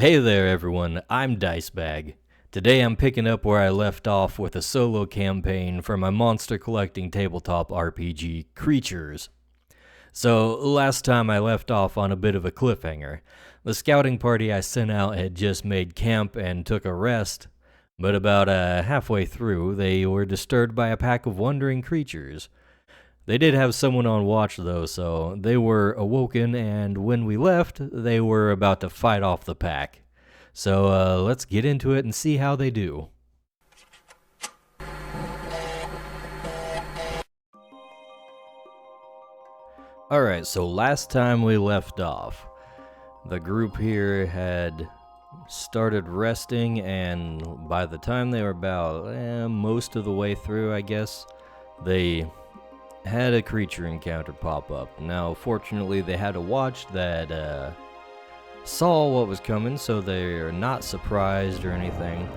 Hey there everyone, I'm Dicebag. Today I'm picking up where I left off with a solo campaign for my monster collecting tabletop RPG, Crytures. So, last time I left off on a bit of a cliffhanger. The scouting party I sent out had just made camp and took a rest, but about halfway through, they were disturbed by a pack of wandering creatures. They did have someone on watch though, so they were awoken, and when we left, they were about to fight off the pack. So let's get into it and see how they do. Alright, so last time we left off, the group here had started resting, and by the time they were about most of the way through, I guess, they had a creature encounter pop up. Now, fortunately, they had a watch that saw what was coming, so they're not surprised or anything.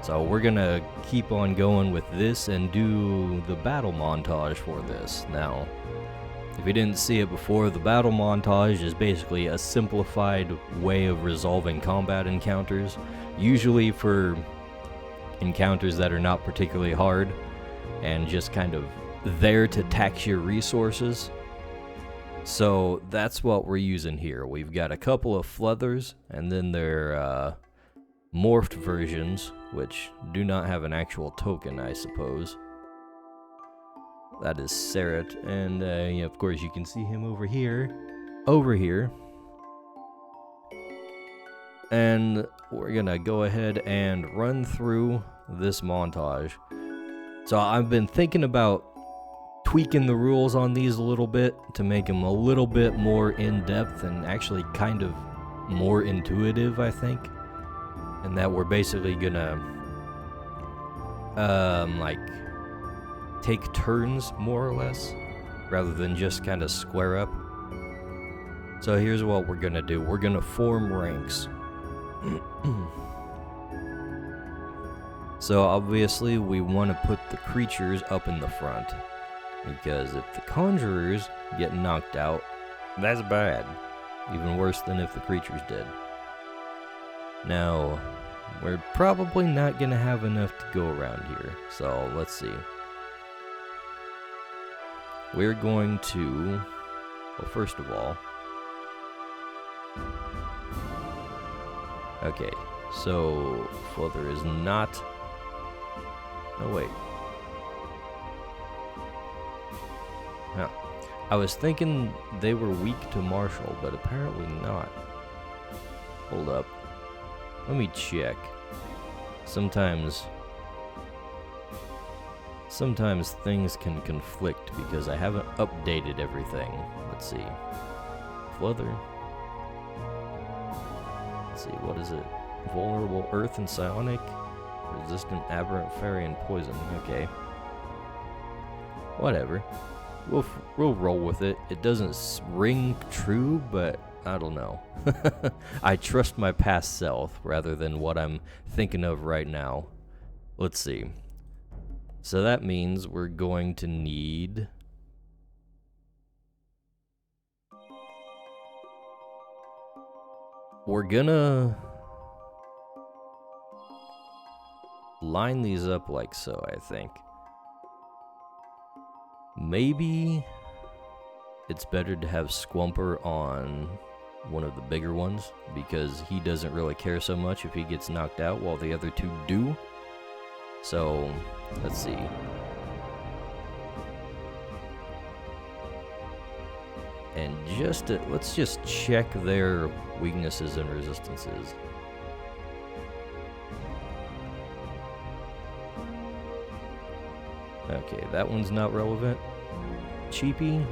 So we're gonna keep on going with this and do the battle montage for this. Now, if you didn't see it before, the battle montage is basically a simplified way of resolving combat encounters, usually for encounters that are not particularly hard and just kind of there to tax your resources. So that's what we're using here. We've got a couple of Fluthers, and then their morphed versions, which do not have an actual token, I suppose. That is Serret, and yeah, of course you can see him over here. And we're gonna go ahead and run through this montage. So I've been thinking about tweaking the rules on these a little bit to make them a little bit more in-depth and actually kind of more intuitive, I think. And that we're basically gonna like take turns more or less rather than just kind of square up. So here's what we're gonna do. We're gonna form ranks. So obviously we want to put the creatures up in the front, because if the conjurers get knocked out, that's bad. Even worse than if the creatures did. Now, we're probably not going to have enough to go around here, so let's see. We're going to, well, first of all, okay, so Fluther is not, no wait. Huh. I was thinking they were weak to Marshall, but apparently not. Hold up. Let me check. Sometimes things can conflict because I haven't updated everything. Let's see. Fluther. Let's see, what is it? Vulnerable Earth and Psionic. Resistant Aberrant Fairy and Poison. Okay. Whatever. We'll roll with it. It doesn't ring true, but I don't know. I trust my past self rather than what I'm thinking of right now. Let's see. So that means we're going to need... We're gonna line these up like so, I think. Maybe it's better to have Squumper on one of the bigger ones, because he doesn't really care so much if he gets knocked out while the other two do. So, let's see. And let's just check their weaknesses and resistances. Okay, that one's not relevant. Cheapy.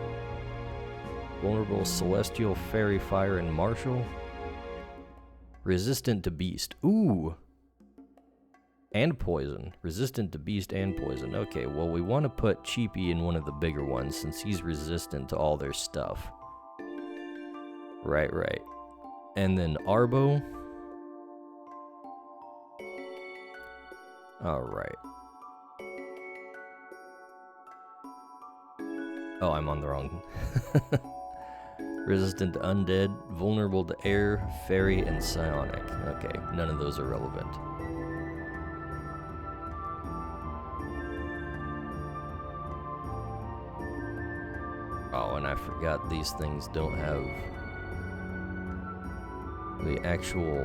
Vulnerable Celestial, Fairy, Fire, and Marshall. Resistant to Beast. Ooh! And Poison. Resistant to Beast and Poison. Okay, well, we want to put Cheapy in one of the bigger ones since he's resistant to all their stuff. Right. And then Arbo. Alright. Oh, I'm on the wrong... Resistant to undead, vulnerable to air, fairy, and psionic. Okay, none of those are relevant. Oh, and I forgot these things don't have the actual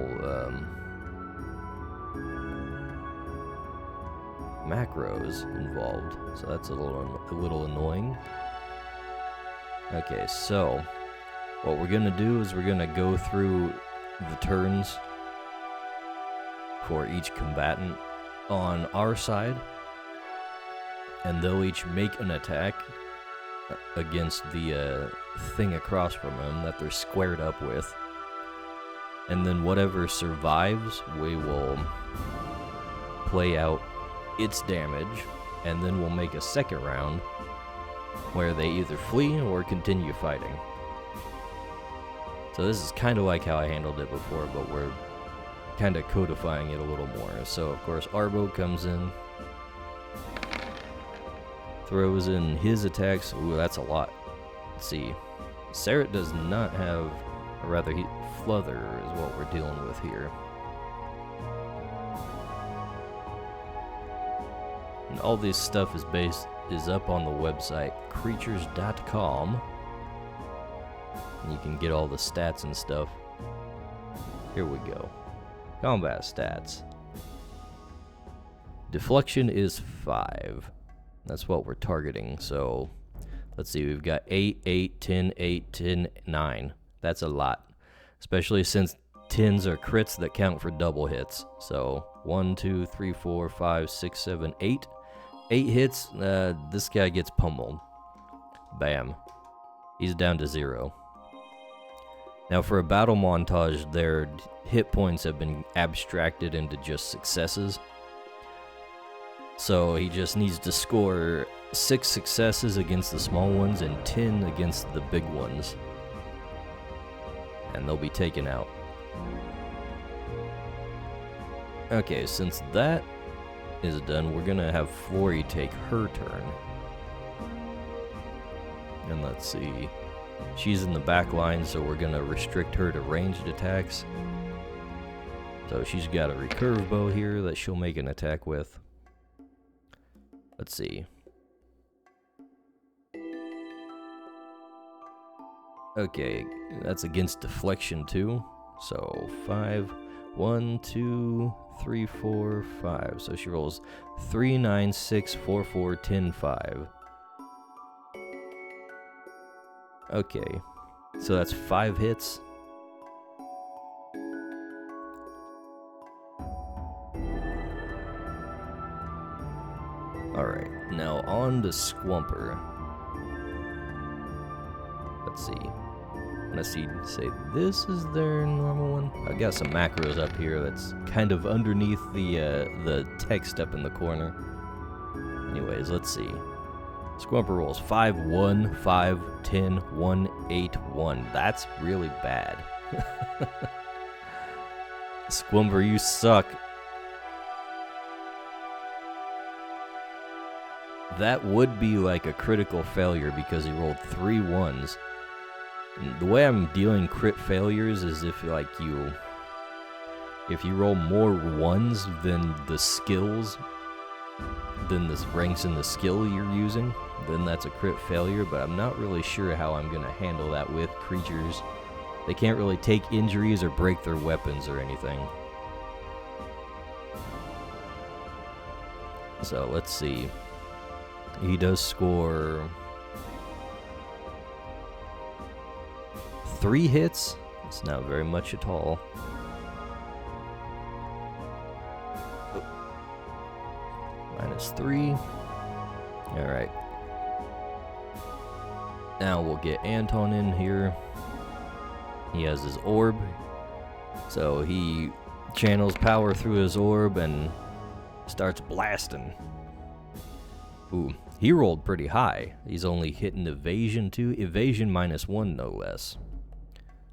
macros involved, so that's a little annoying. Okay, so what we're gonna do is we're gonna go through the turns for each combatant on our side, and they'll each make an attack against the thing across from them that they're squared up with, and then whatever survives, we will play out its damage, and then we'll make a second round where they either flee or continue fighting. So this is kind of like how I handled it before, but we're kind of codifying it a little more. So of course Arbo comes in, throws in his attacks. Ooh, that's a lot. Let's see. Sarah does not have, or rather Fluther is what we're dealing with here. And all this stuff is up on the website Crytures.com. And you can get all the stats and stuff. Here we go. Combat stats. Deflection is 5. That's what we're targeting. So let's see, we've got 8, 8, 10, 8, 10, 9. That's a lot. Especially since 10s are crits that count for double hits. So 1, 2, 3, 4, 5, 6, 7, 8. 8 hits, this guy gets pummeled. Bam. He's down to 0. Now for a battle montage, their hit points have been abstracted into just successes. So he just needs to score 6 successes against the small ones and 10 against the big ones. And they'll be taken out. Okay, since that is done, we're gonna have Flory take her turn. And let's see. She's in the back line, so we're gonna restrict her to ranged attacks. So she's got a recurve bow here that she'll make an attack with. Let's see. Okay, that's against deflection too. So 5, 1, 2, 3, 4, 5. So she rolls 3, 9, 6, 4, 4, 10, 5. Okay, so that's 5 hits. Alright, now on to Squumper. Let's see. I'm gonna say this is their normal one. I got some macros up here that's kind of underneath the text up in the corner. Anyways, let's see. Squumper rolls 5, 1, 5, 10, 1, 8, 1. That's really bad. Squumper, you suck. That would be like a critical failure because he rolled 3 1s. The way I'm dealing crit failures is if you roll more 1s than the skills, than the ranks in the skill you're using, then that's a crit failure, but I'm not really sure how I'm going to handle that with creatures. They can't really take injuries or break their weapons or anything. So let's see. He does score 3 hits. It's not very much at all. -3. Alright. Now we'll get Anton in here. He has his orb. So he channels power through his orb and starts blasting. Ooh, he rolled pretty high. He's only hitting evasion too. Evasion -1, no less.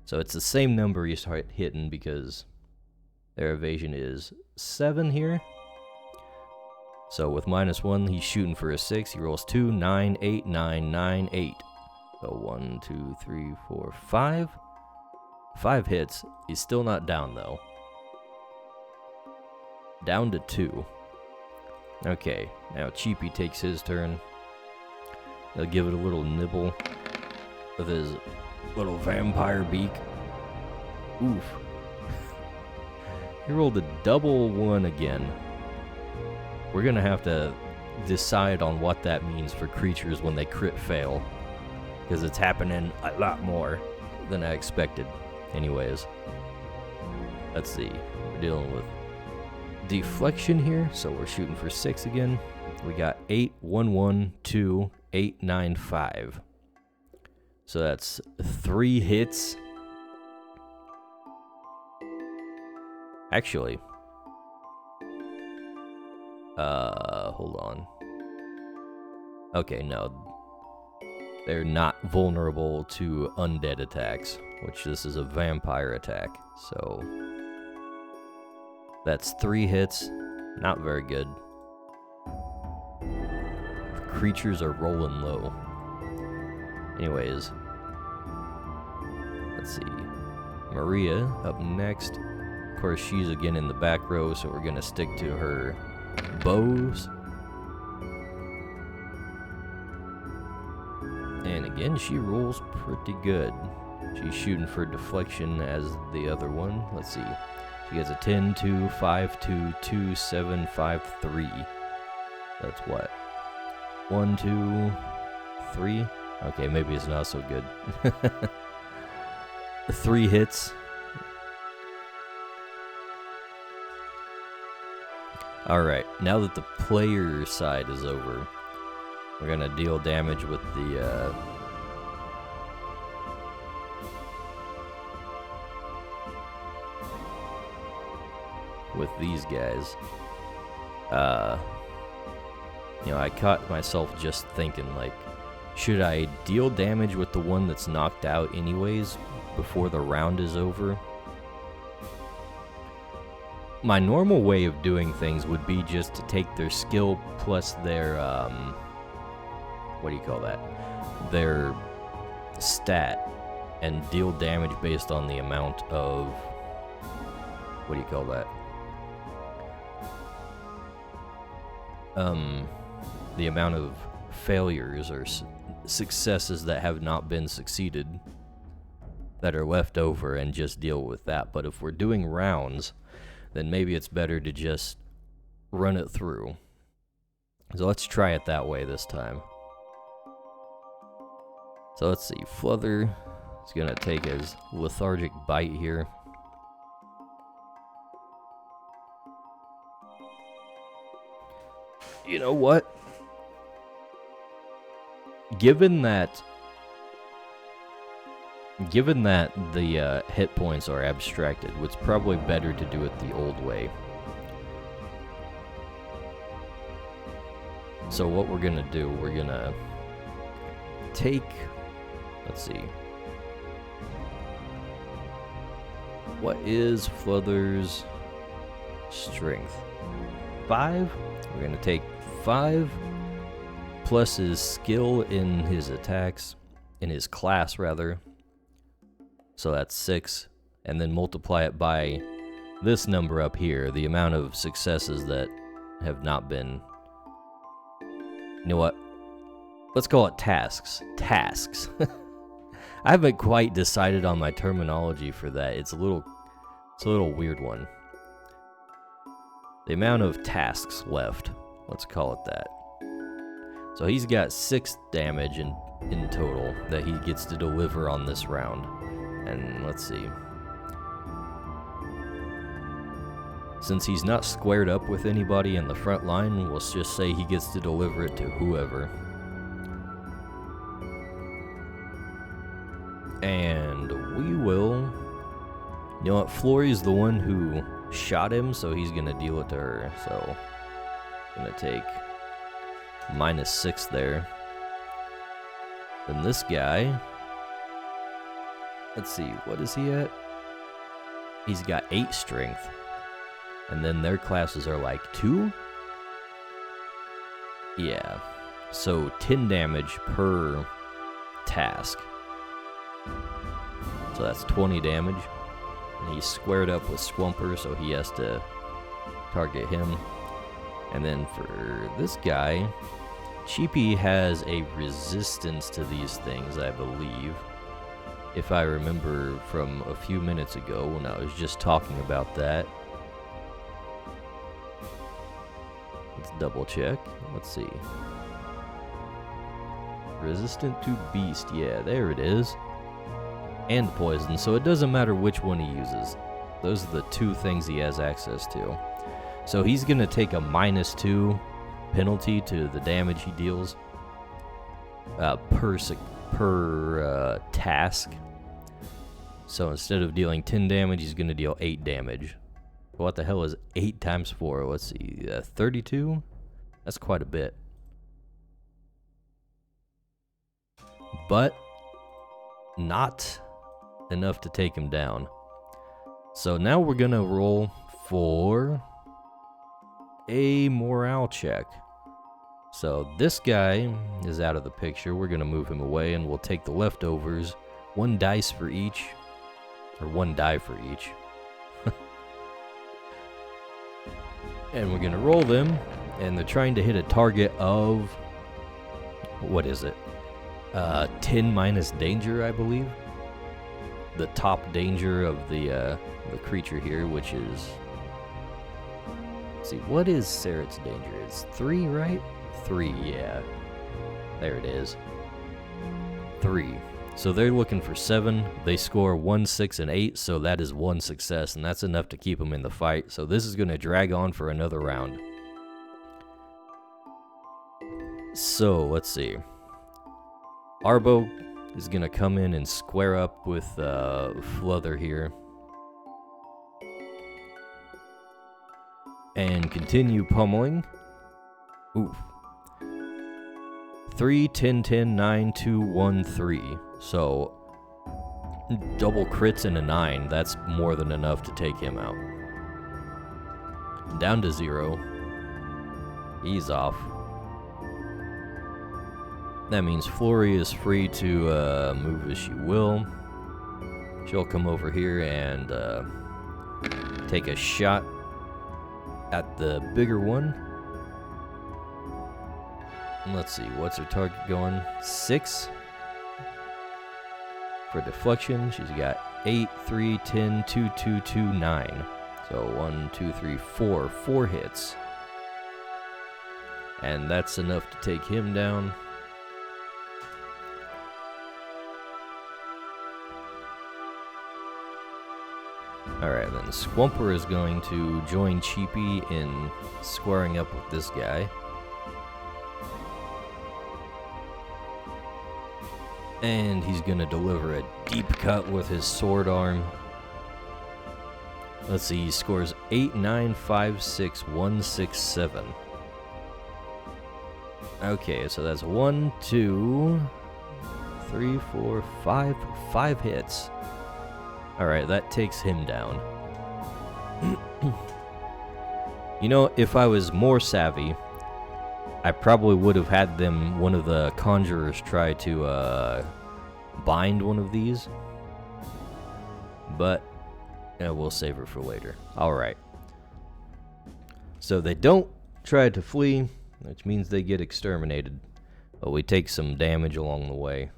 So it's the same number you start hitting because their evasion is 7 here. So with -1, he's shooting for a 6. He rolls 2, 9, 8, 9, 9, 8. So 1, 2, 3, 4, 5. 5 hits. He's still not down, though. Down to 2. Okay, now Cheapy takes his turn. He'll give it a little nibble with his little vampire beak. Oof. He rolled a double 1 again. We're gonna have to decide on what that means for creatures when they crit fail, because it's happening a lot more than I expected. Anyways, let's see. We're dealing with deflection here, so we're shooting for 6 again. We got 8, 1, 1, 2, 8, 9, 5. So that's 3 hits. Actually, hold on. Okay, no. They're not vulnerable to undead attacks, which this is a vampire attack, so that's 3 hits. Not very good. The creatures are rolling low. Anyways, let's see. Maria up next. Of course, she's again in the back row, so we're gonna stick to her bows. And again, she rolls pretty good. She's shooting for deflection as the other one. Let's see. She gets a 10, 2, 5, 2, 2, 7, 5, 3. That's what? 1, 2, 3? Okay, maybe it's not so good. 3 hits. Alright, now that the player side is over, we're gonna deal damage with the, with these guys. You know, I caught myself just thinking, like, should I deal damage with the one that's knocked out anyways before the round is over? My normal way of doing things would be just to take their skill plus their, what do you call that? Their stat and deal damage based on the amount of, what do you call that? The amount of failures or successes that have not been succeeded that are left over, and just deal with that. But if we're doing rounds, then maybe it's better to just run it through. So let's try it that way this time. So let's see, Fluther is gonna take his lethargic bite here. You know what? Given that the hit points are abstracted, it's probably better to do it the old way. So what we're gonna do, we're gonna take, let's see, what is Fluther's strength? 5? We're gonna take 5 plus his skill in his attacks, in his class rather. So that's 6, and then multiply it by this number up here, the amount of successes that have not been. You know what? Let's call it tasks. Tasks. I haven't quite decided on my terminology for that. It's a little weird one. The amount of tasks left. Let's call it that. So he's got 6 damage in total that he gets to deliver on this round. And let's see. Since he's not squared up with anybody in the front line, we'll just say he gets to deliver it to whoever. And we will... You know what? Flory's the one who shot him, so he's gonna deal it to her. So, gonna take -6 there. Then this guy... Let's see, what is he at? He's got 8 strength. And then their classes are like 2? Yeah. So 10 damage per task. So that's 20 damage. And he's squared up with Squumper, so he has to target him. And then for this guy, Cheapy has a resistance to these things, I believe. If I remember from a few minutes ago when I was just talking about that. Let's double check. Let's see. Resistant to beast. Yeah, there it is. And poison, so it doesn't matter which one he uses. Those are the two things he has access to. So he's going to take a -2 penalty to the damage he deals per task. So instead of dealing 10 damage, he's going to deal 8 damage. What the hell is 8 times 4? Let's see, 32? That's quite a bit. But not enough to take him down. So now we're going to roll for a morale check. So this guy is out of the picture. We're going to move him away and we'll take the leftovers. 1 dice for each. Or 1 die for each. And we're going to roll them. And they're trying to hit a target of... what is it? 10 minus danger, I believe. The top danger of the creature here, which is... let's see, what is Serret's danger? It's 3, right? 3, yeah. There it is. 3. So they're looking for 7. They score 1, 6, and 8, so that is 1 success, and that's enough to keep them in the fight. So this is going to drag on for another round. So, let's see. Arbo is going to come in and square up with Fluther here. And continue pummeling. Ooh. 3, 10, 10, 9, 2, 1, 3. So, double crits and a 9. That's more than enough to take him out. Down to 0. He's off. That means Flurry is free to move as she will. She'll come over here and take a shot at the bigger one. Let's see, what's her target going? 6 for deflection. She's got 8, 3, 10, 2, 2, 2, 9. So 1, 2, 3, 4. 4 hits. And that's enough to take him down. Alright, then Squumper is going to join Cheapy in squaring up with this guy. And he's going to deliver a deep cut with his sword arm. Let's see, he scores 8, 9, 5, 6, 1, 6, 7. Okay, so that's 1, 2, 3, 4, 5. 5 hits. Alright, that takes him down. You know, if I was more savvy, I probably would have had one of the conjurers try to bind one of these. But we'll save her for later. Alright. So they don't try to flee, which means they get exterminated. But we take some damage along the way.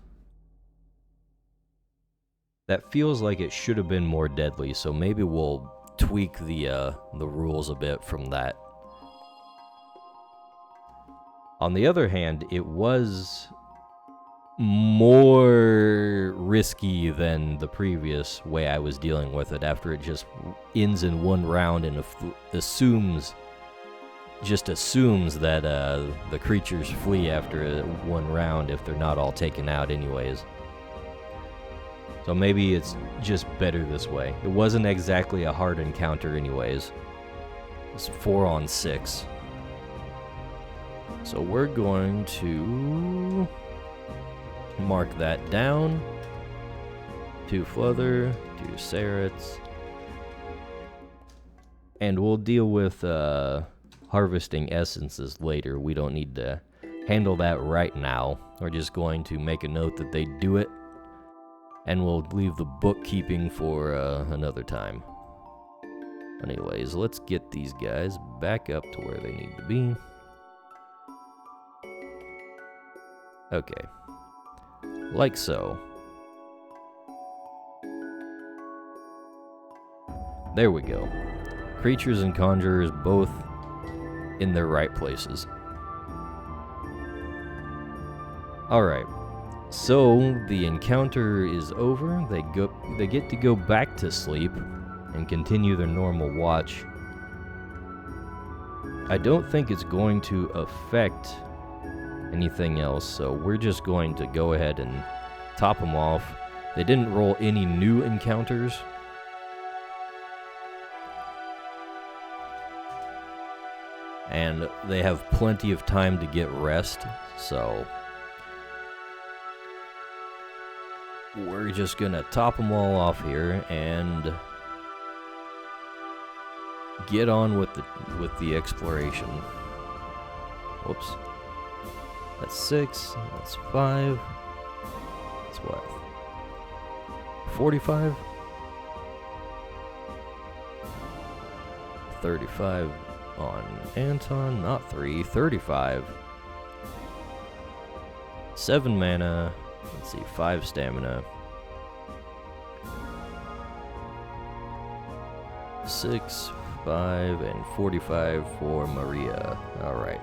That feels like it should have been more deadly, so maybe we'll tweak the rules a bit from that. On the other hand, it was more risky than the previous way I was dealing with it, after it just ends in 1 round and assumes that the creatures flee after 1 round if they're not all taken out anyways. So maybe it's just better this way. It wasn't exactly a hard encounter anyways. It's 4 on 6. So we're going to mark that down. 2 Fluther, 2 Serrets. And we'll deal with harvesting essences later. We don't need to handle that right now. We're just going to make a note that they do it, and we'll leave the bookkeeping for another time. Anyways, let's get these guys back up to where they need to be. Okay. Like so. There we go. Creatures and conjurers both in their right places. Alright. So, the encounter is over. They get to go back to sleep and continue their normal watch. I don't think it's going to affect anything else, so we're just going to go ahead and top them off. They didn't roll any new encounters. And they have plenty of time to get rest, so we're just gonna top them all off here and get on with the exploration. Whoops. That's 6, that's 5, that's what? 45? 35 on Anton, not 3, 35. 7 mana, let's see, 5 stamina. 6, 5, and 45 for Maria. Alright.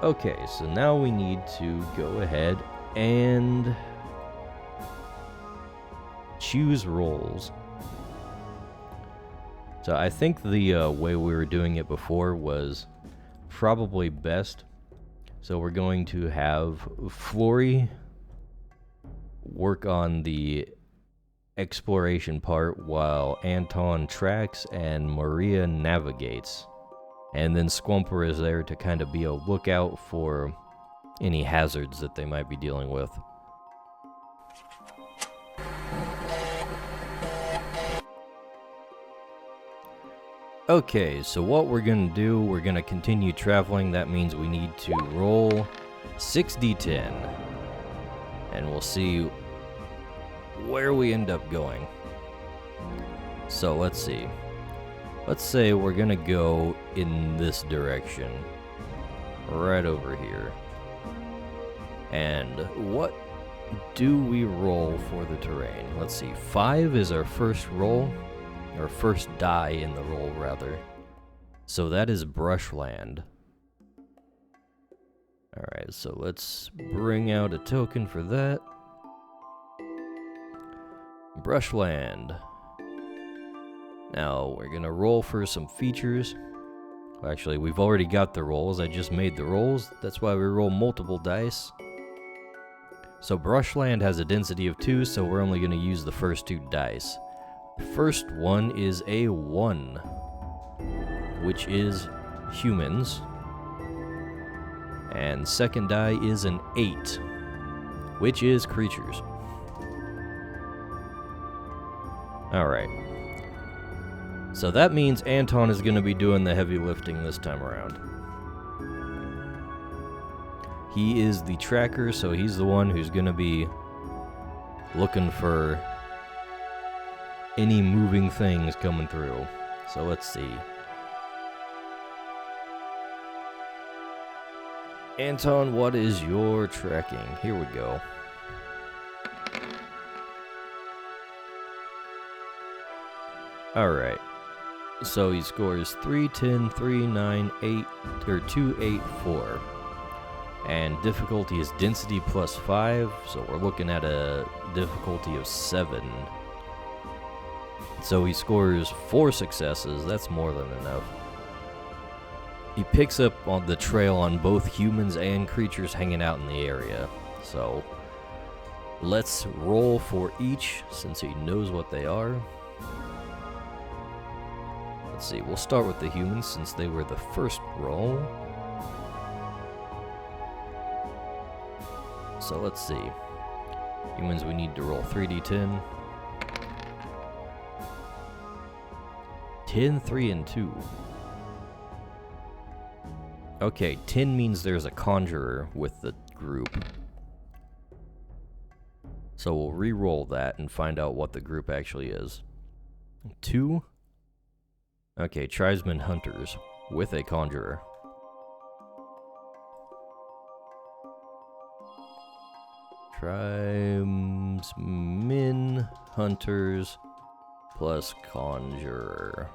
Okay, so now we need to go ahead and choose roles. So I think the way we were doing it before was probably best. So we're going to have Flory work on the exploration part while Anton tracks and Maria navigates. And then Squumper is there to kind of be a lookout for any hazards that they might be dealing with. Okay, so what we're going to do, we're going to continue traveling. That means we need to roll 6d10. And we'll see where we end up going. So let's see. Let's say we're going to go in this direction. Right over here. And what do we roll for the terrain? Let's see. 5 is our first roll. Or first die in the roll, rather. So that is Brushland. Alright, so let's bring out a token for that. Brushland. Now, we're gonna roll for some features. Actually, we've already got the rolls. I just made the rolls. That's why we roll multiple dice. So Brushland has a density of 2, so we're only gonna use the first 2 dice. First one is a 1, which is humans. And second die is an 8, which is creatures. Alright. So that means Anton is going to be doing the heavy lifting this time around. He is the tracker, so he's the one who's going to be looking for any moving things coming through. So let's see. Anton, what is your tracking? Here we go. Alright. So he scores 3, 10, 3, 9, 8, or 2, 8, 4. And difficulty is density plus 5, so we're looking at a difficulty of 7. So he scores 4 successes. That's more than enough. He picks up on the trail on both humans and creatures hanging out in the area. So let's roll for each since he knows what they are. Let's see, we'll start with the humans since they were the first roll. So let's see. Humans, we need to roll 3d10. 10, 3, and 2. Okay, 10 means there's a conjurer with the group. So we'll re-roll that and find out what the group actually is. 2. Okay, tribesmen hunters with a conjurer. Tribesmen hunters plus conjurer.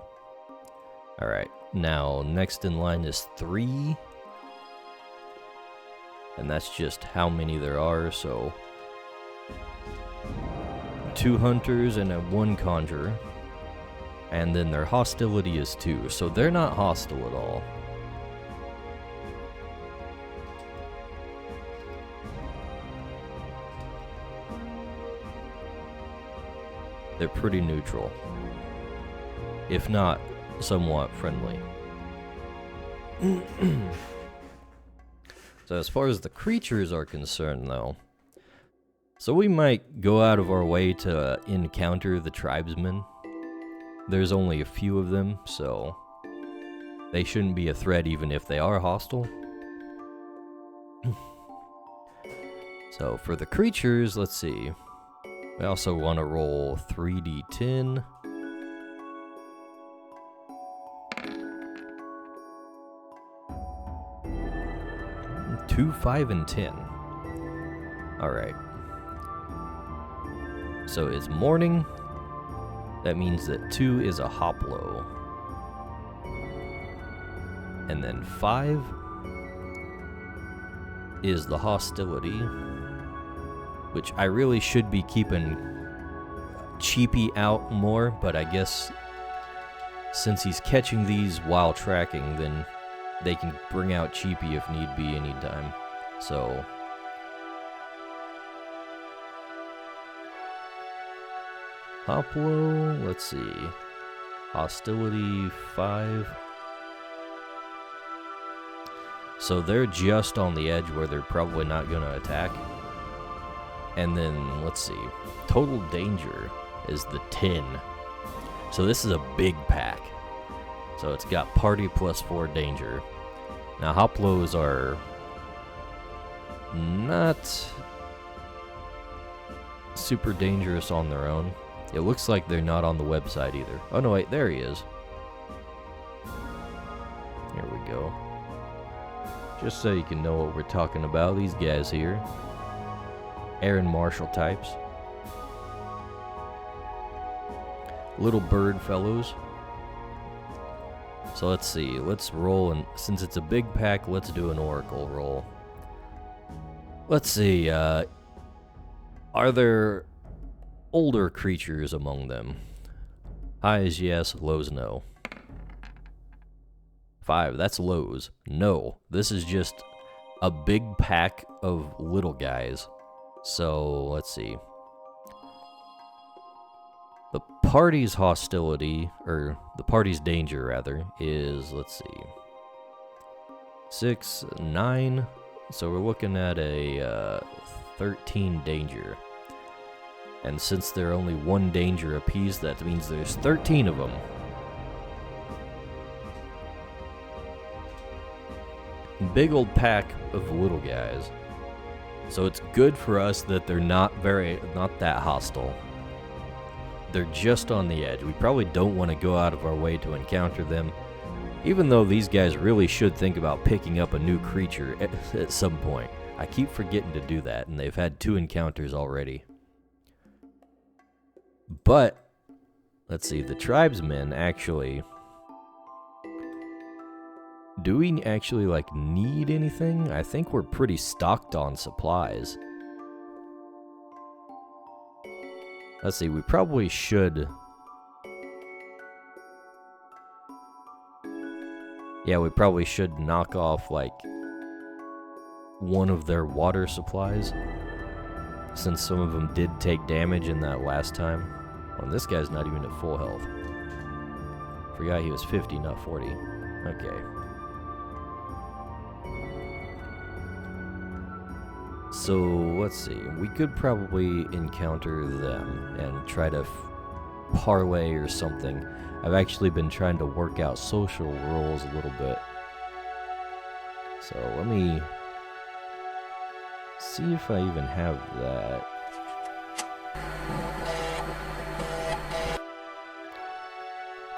Alright, now next in line is 3. And that's just how many there are, so 2 hunters and 1 conjurer. And then their hostility is 2, so they're not hostile at all. They're pretty neutral, if not somewhat friendly. So as far as the creatures are concerned, though, so we might go out of our way to encounter the tribesmen. There's only a few of them, so they shouldn't be a threat even if they are hostile. So for the creatures, let's see. We also want to roll 3d10. 2, 5, and 10. Alright. So it's morning. That means that 2 is a hoplo. And then 5 is the hostility, which I really should be keeping Cheapy out more, but I guess since he's catching these while tracking, then they can bring out Cheapy if need be anytime. So Hoplo, let's see. Hostility 5. So they're just on the edge where they're probably not going to attack. And then, let's see. Total danger is the 10. So this is a big pack. So it's got party plus 4 danger. Now Hoplos are not super dangerous on their own. It looks like they're not on the website either. Oh no, wait, there he is. Here we go. Just so you can know what we're talking about, these guys here. Aaron Marshall types. Little bird fellows. So let's see, let's roll, and since it's a big pack, let's do an oracle roll. Let's see, are there older creatures among them? High is yes, lows no. 5, that's lows. No, this is just a big pack of little guys. So, let's see. The party's hostility, or the party's danger, rather, is, let's see, 6, 9. So we're looking at a 13 danger. And since they're only 1 danger apiece, that means there's 13 of them. Big old pack of little guys. So it's good for us that they're not that hostile. They're just on the edge. We probably don't want to go out of our way to encounter them, even though these guys really should think about picking up a new creature at some point. I keep forgetting to do that, and they've had 2 encounters already. But, let's see, the tribesmen actually... Do we actually, like, need anything? I think we're pretty stocked on supplies. Let's see, we probably should... Yeah, we probably should knock off, like, one of their water supplies, since some of them did take damage in that last time. Oh, and this guy's not even at full health. Forgot he was 50, not 40. Okay. So, let's see. We could probably encounter them and try to parlay or something. I've actually been trying to work out social rules a little bit. So let me see if I even have that.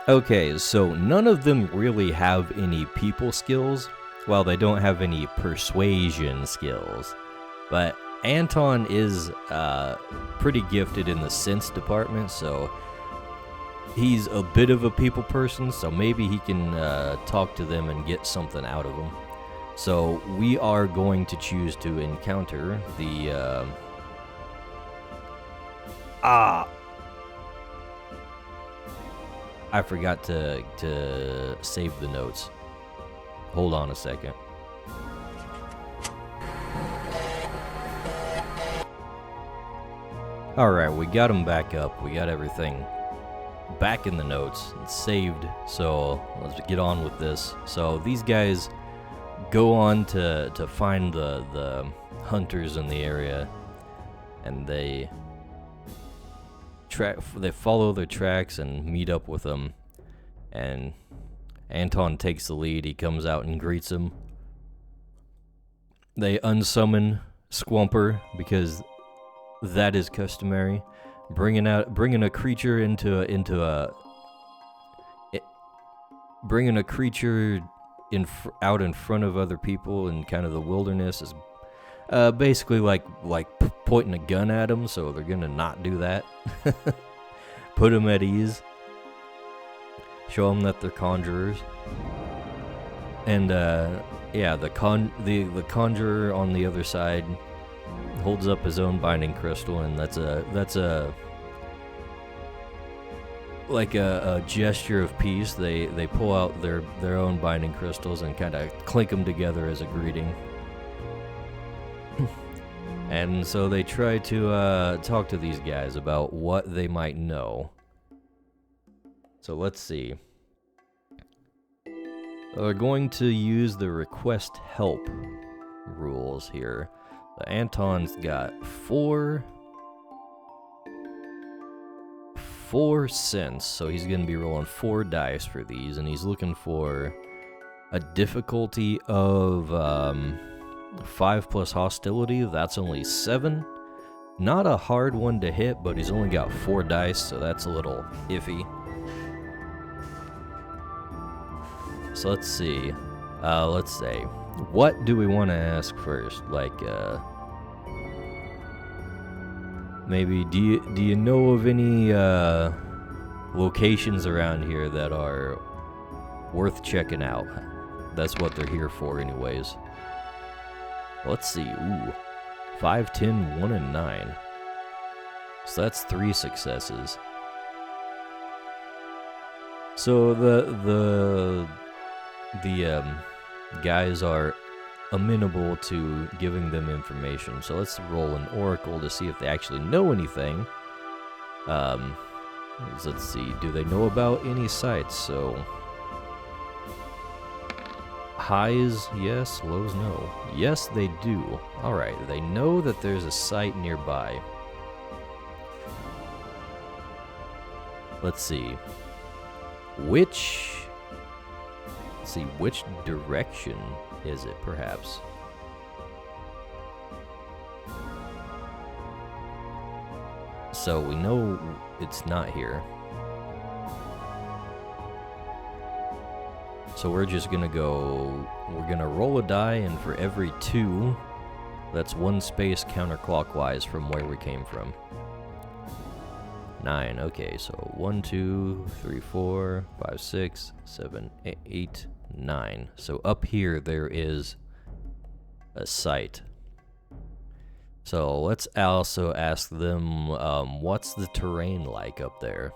Okay, so none of them really have any people skills. Well, they don't have any persuasion skills. But Anton is pretty gifted in the sense department, so he's a bit of a people person, so maybe he can talk to them and get something out of them. So we are going to choose to encounter the... I forgot to save the notes. Hold on a second. Alright, we got them back up. We got everything back in the notes. It's saved, so let's get on with this. So these guys go on to find the hunters in the area, and they follow their tracks and meet up with them, and Anton takes the lead. He comes out and greets them. They unsummon Squumper because that is customary. Bringing a creature bringing a creature out in front of other people in kind of the wilderness is basically like pointing a gun at them, so they're gonna not do that. Put them at ease. Show them that they're conjurers. And yeah, the conjurer on the other side holds up his own binding crystal, and that's a gesture of peace. They pull out their own binding crystals and kind of clink them together as a greeting. And so they try to talk to these guys about what they might know. So let's see. They're going to use the request help rules here. The Anton's got four sense, so he's going to be rolling 4 dice for these, and he's looking for a difficulty of 5 plus hostility. That's only 7. Not a hard one to hit, but he's only got 4 dice, so that's a little iffy. So let's see. Let's say, what do we want to ask first? Like, maybe do you know of any locations around here that are worth checking out? That's what they're here for, anyways. Let's see. Ooh, 5, 10, 1, and 9. So that's 3 successes. So the guys are amenable to giving them information. So let's roll an oracle to see if they actually know anything. Let's see. Do they know about any sites? So highs, yes. Lows, no. Yes, they do. All right. They know that there's a site nearby. Let's see. Which direction is it, perhaps? So we know it's not here. So we're just gonna we're gonna roll a die, and for every 2, that's 1 space counterclockwise from where we came from. 9, okay, so 1, 2, 3, 4, 5, 6, 7, 8, 9. So up here there is a site. So let's also ask them, what's the terrain like up there?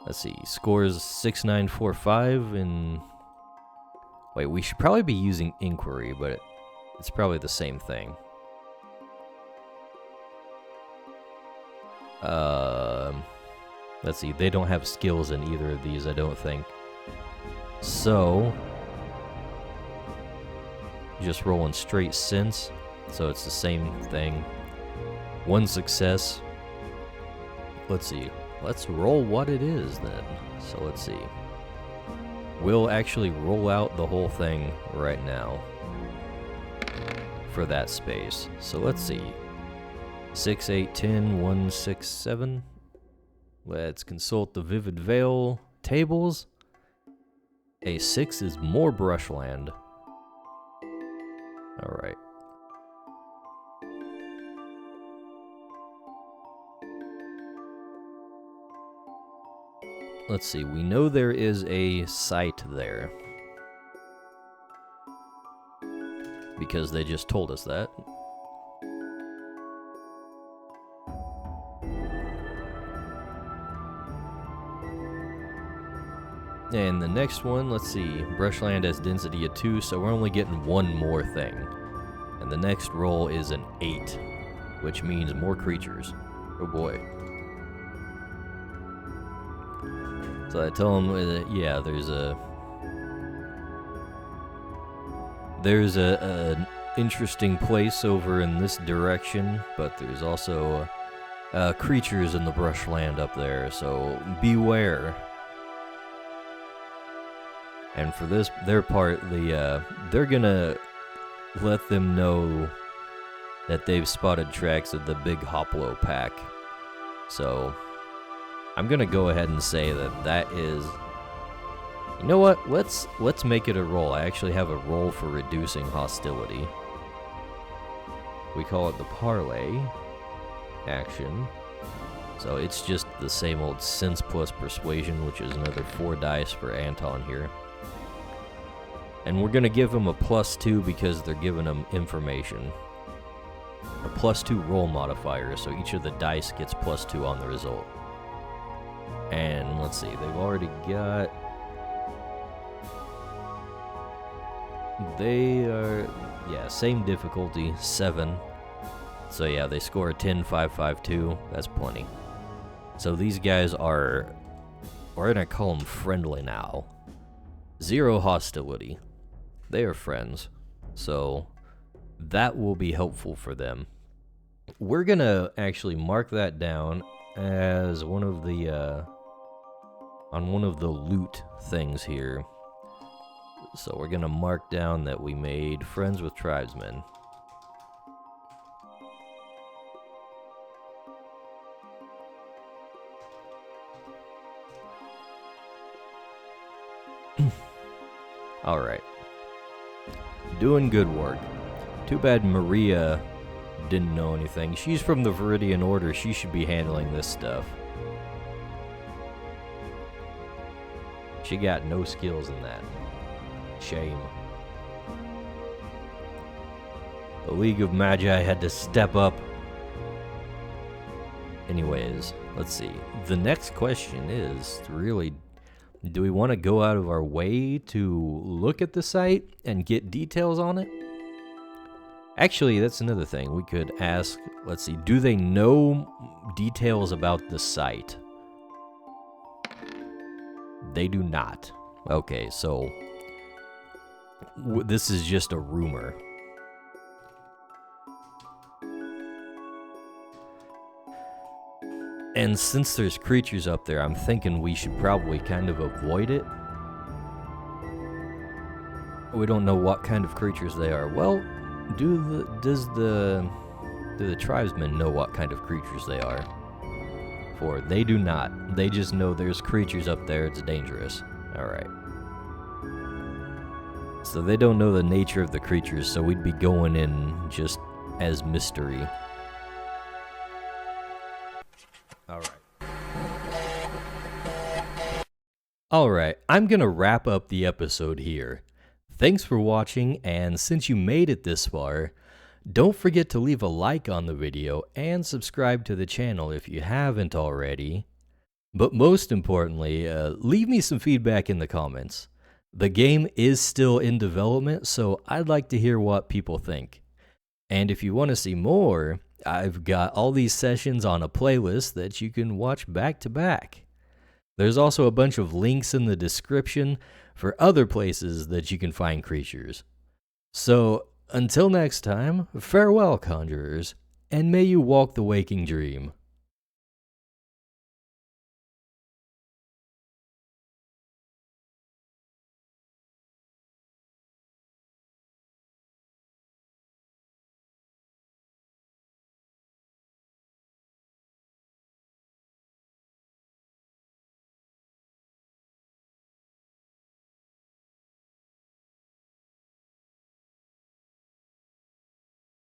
Let's see, scores 6, 9, 4, 5, and wait, we should probably be using inquiry, but it's probably the same thing. Let's see, they don't have skills in either of these, I don't think. So, just rolling straight sense, so it's the same thing. 1 success. Let's see, let's roll what it is then. So let's see. we'll actually roll out the whole thing right now for that space. So let's see. 6, 8, 10, 1, 6, 7. Let's consult the Vivid Veil tables. A 6 is more brushland. Alright. Let's see, we know there is a site there, because they just told us that. And the next one, let's see, brushland has density of 2, so we're only getting one more thing. And the next roll is an 8, which means more creatures. Oh boy. So I tell them that, yeah, there's an interesting place over in this direction, but there's also creatures in the brushland up there, so beware. And for this, their part, they're gonna let them know that they've spotted tracks of the big Hoplo pack. So I'm gonna go ahead and say that is. You know what? Let's make it a roll. I actually have a roll for reducing hostility. We call it the parlay action. So it's just the same old sense plus persuasion, which is another 4 dice for Anton here. And we're gonna give him a +2 because they're giving him information. A +2 roll modifier, so each of the dice gets +2 on the result. And let's see, they've already got... They are, yeah, same difficulty, 7. So yeah, they score a 10, 5, 5, 2. That's plenty. So these guys are, we're gonna call them friendly now. 0 hostility. They are friends. So that will be helpful for them. We're gonna actually mark that down as one of the, on one of the loot things here. So we're gonna mark down that we made friends with tribesmen. Alright. Doing good work. Too bad Maria didn't know anything. She's from the Viridian Order. She should be handling this stuff. She got no skills in that. Shame. The League of Magi had to step up. Anyways, let's see. The next question is really, do we want to go out of our way to look at the site and get details on it? Actually, that's another thing. We could ask, let's see, do they know details about the site? They do not. Okay, so this is just a rumor. And since there's creatures up there, I'm thinking we should probably kind of avoid it. We don't know what kind of creatures they are. Well, do the tribesmen know what kind of creatures they are? For they do not. They just know there's creatures up there, it's dangerous. Alright. So they don't know the nature of the creatures, so we'd be going in just as mystery. Alright, I'm gonna wrap up the episode here. Thanks for watching, and since you made it this far, don't forget to leave a like on the video and subscribe to the channel if you haven't already. But most importantly, leave me some feedback in the comments. The game is still in development, so I'd like to hear what people think. And if you want to see more, I've got all these sessions on a playlist that you can watch back to back. There's also a bunch of links in the description for other places that you can find creatures. So, until next time, farewell, conjurers, and may you walk the waking dream.